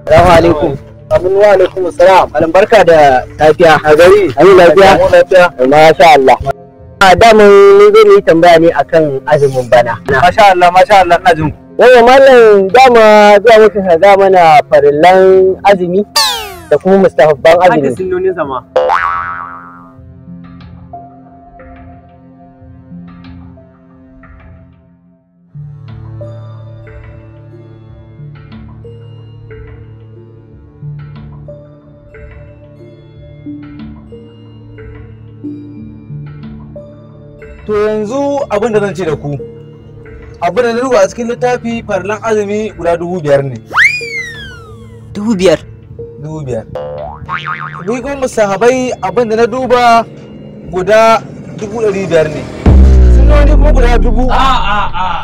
Assalamu alaikum. Amin wa alaikum assalam. Malam barka da lafiya. A gari. Ayi lafiya. Lafiya. Masha Allah. Daman ni zai yi tambaya ne akan azumin bana. Masha Allah, ina jin ku. Yawa mallam dama zuwa muka ga mana farillan azumi da kuma mustahabban azumi. Ake sunnonin sama. To yanzu abin da zan ce da ku, abin da na duba a cikin littafi farlan azumi guda 5,000 ne. 5,000. 5,000. Ni kuma musahabai abin da na duba guda 500 ne. Sunnoni kuma guda 1000.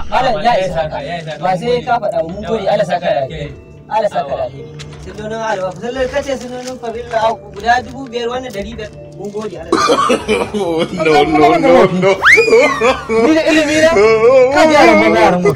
Malam ya isa ka. Ba sai ka faɗa mun gode Allah saka da alheri. Allah saka da alheri. Sunnonin alwa sallar kace sunnonin farilla guda 5,000 wannan 500 mun gode Allah. No. Ni da ilimi na? Ka ji yaran mu.